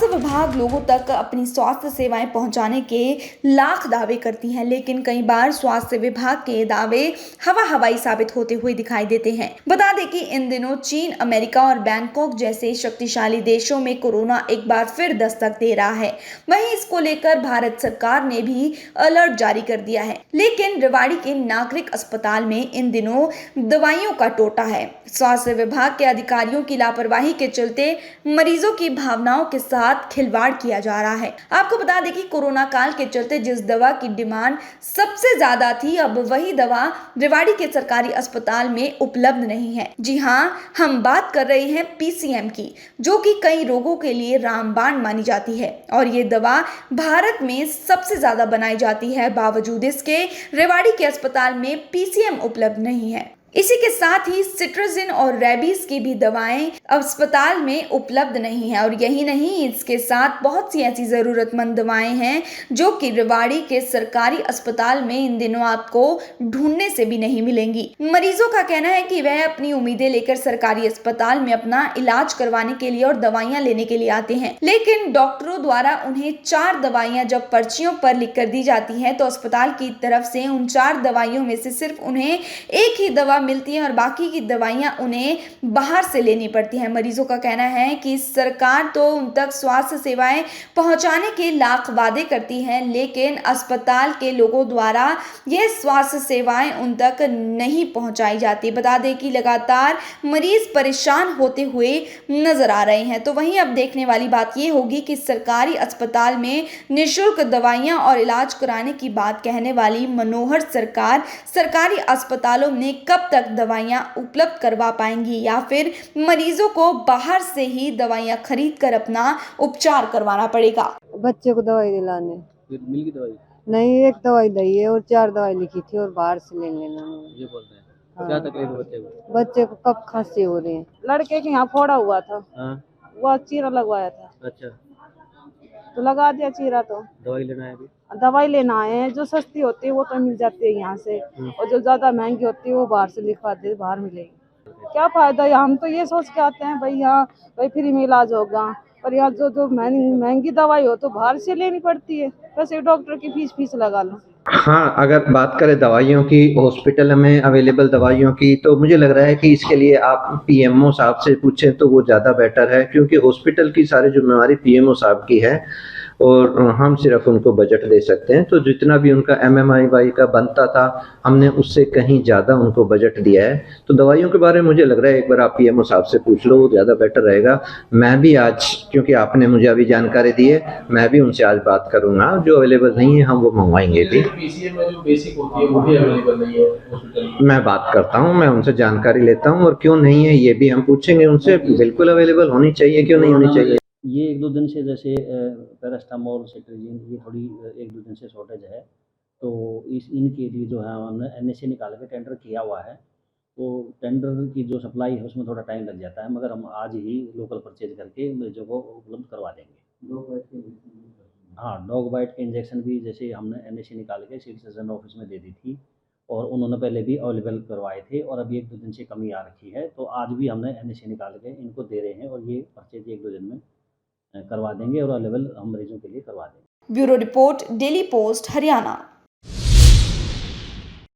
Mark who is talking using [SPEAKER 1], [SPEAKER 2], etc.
[SPEAKER 1] स्वास्थ्य विभाग लोगों तक अपनी स्वास्थ्य सेवाएं पहुंचाने के लाख दावे करती है, लेकिन कई बार स्वास्थ्य विभाग के दावे हवाई साबित होते हुए दिखाई देते हैं। बता दें कि इन दिनों चीन, अमेरिका और बैंकॉक जैसे शक्तिशाली देशों में कोरोना एक बार फिर दस्तक दे रहा है। वहीं इसको लेकर भारत सरकार ने भी अलर्ट जारी कर दिया है, लेकिन रेवाड़ी के नागरिक अस्पताल में इन दिनों दवाइयों का टोटा है। स्वास्थ्य विभाग के अधिकारियों की लापरवाही के चलते मरीजों की भावनाओं के साथ खिलवाड़ किया जा रहा है। आपको बता दें कि कोरोना काल के चलते जिस दवा की डिमांड सबसे ज्यादा थी, अब वही दवा रेवाड़ी के सरकारी अस्पताल में उपलब्ध नहीं है। जी हाँ, हम बात कर रहे हैं पीसीएम की, जो कि कई रोगों के लिए रामबाण मानी जाती है और ये दवा भारत में सबसे ज्यादा बनाई जाती है। बावजूद इसके रेवाड़ी के अस्पताल में पीसीएम उपलब्ध नहीं है। इसी के साथ ही सिट्राजिन और रेबीज की भी दवाएं अस्पताल में उपलब्ध नहीं है और यही नहीं, इसके साथ बहुत सी ऐसी जरूरतमंद दवाएं हैं जो कि रेवाड़ी के सरकारी अस्पताल में इन दिनों आपको ढूंढने से भी नहीं मिलेंगी। मरीजों का कहना है कि वह अपनी उम्मीदें लेकर सरकारी अस्पताल में अपना इलाज करवाने के लिए और दवाइयां लेने के लिए आते हैं, लेकिन डॉक्टरों द्वारा उन्हें 4 दवाइयां जब पर्चियों पर लिख कर दी जाती है तो अस्पताल की तरफ से उन 4 दवाइयों में से सिर्फ उन्हें एक ही दवा मिलती है और बाकी की दवाइयां उन्हें बाहर से लेनी पड़ती हैं। मरीजों का कहना है कि सरकार तो उन तक स्वास्थ्य सेवाएं पहुंचाने के लाख वादे करती है, लेकिन अस्पताल के लोगों द्वारा यह स्वास्थ्य सेवाएं उन तक नहीं पहुंचाई जाती। बता दें कि लगातार मरीज परेशान होते हुए नजर आ रहे हैं। तो वहीं अब देखने वाली बात यह होगी कि सरकारी अस्पताल में निःशुल्क दवाइयां और इलाज कराने की बात कहने वाली मनोहर सरकार सरकारी अस्पतालों में कब तक दवाइयां उपलब्ध करवा पाएंगी या फिर मरीजों को बाहर से ही दवाइयां खरीद कर अपना उपचार करवाना पड़ेगा।
[SPEAKER 2] बच्चे को दवाई दिलाने
[SPEAKER 3] मिल की दवाई
[SPEAKER 2] नहीं, एक दवाई दी है और 4 दवाई लिखी थी और बाहर से ले लेना।
[SPEAKER 3] ये बोलते हैं।
[SPEAKER 2] हाँ।
[SPEAKER 3] क्या तकलीफ है बच्चे को?
[SPEAKER 2] बच्चे को कब खांसी हो रही है। लड़के के यहाँ फोड़ा हुआ था।
[SPEAKER 3] हाँ।
[SPEAKER 2] वो चीरा लगवाया था।
[SPEAKER 3] अच्छा,
[SPEAKER 2] तो लगा दिया चीरा। तो
[SPEAKER 3] दवाई लेना है अभी?
[SPEAKER 2] दवाई लेना है, जो सस्ती होती है वो तो मिल जाती है यहाँ से, और जो ज्यादा महंगी होती है वो बाहर से लिखवा दे, बाहर मिलेगी। क्या फायदा है, हम तो ये सोच के आते हैं भाई यहाँ भाई फ्री में इलाज होगा, पर यहाँ जो महंगी दवाई हो तो बाहर से लेनी पड़ती है। वैसे डॉक्टर की फीस लगा लो।
[SPEAKER 4] हाँ, अगर बात करें दवाइयों की, हॉस्पिटल में अवेलेबल दवाइयों की, तो मुझे लग रहा है कि इसके लिए आप पीएमओ साहब से पूछें तो वो ज़्यादा बेटर है, क्योंकि हॉस्पिटल की सारी जिम्मेवारी पीएमओ साहब की है और हम सिर्फ उनको बजट दे सकते हैं। तो जितना भी उनका एमएमआईवाई का बनता था, हमने उससे कहीं ज़्यादा उनको बजट दिया है। तो दवाइयों के बारे में मुझे लग रहा है एक बार आप पीएमओ साहब से पूछ लो, वो ज़्यादा बेटर रहेगा। मैं भी आज, क्योंकि आपने मुझे अभी जानकारी दी है, मैं भी उनसे आज बात करूँगा। जो अवेलेबल नहीं है हम वो मंगवाएंगे भी।
[SPEAKER 3] पीसीएम में जो बेसिक होती है वो भी अवेलेबल नहीं है हॉस्पिटल में।
[SPEAKER 4] मैं बात करता हूँ, मैं उनसे जानकारी लेता हूँ और क्यों नहीं है ये भी हम पूछेंगे उनसे। बिल्कुल अवेलेबल होनी चाहिए, क्यों नहीं होनी चाहिए।
[SPEAKER 5] ये 1-2 दिन से जैसे पैरास्टामोल, सिट्राजिन ये थोड़ी 1-2 दिन से शॉर्टेज है, तो इनके लिए जो है हमने एनएसए निकाल के टेंडर किया हुआ है। तो टेंडर की जो सप्लाई है उसमें थोड़ा टाइम लग जाता है, मगर हम आज ही लोकल परचेज करके मरीजों को उपलब्ध करवा देंगे। हाँ, डॉग बाइट के इंजेक्शन भी जैसे हमने एनएसए निकाल के सिविल सर्जन ऑफिस में दे दी थी और उन्होंने पहले भी अवेलेबल करवाए थे और अभी 1-2 दिन से कमी आ रखी है, तो आज भी हमने एनएसए निकाल के इनको दे रहे हैं और ये परचेज 1-2 दिन में करवा देंगे और अवेलेबल हम मरीजों के लिए करवा देंगे।
[SPEAKER 1] Bureau report, daily post, Haryana.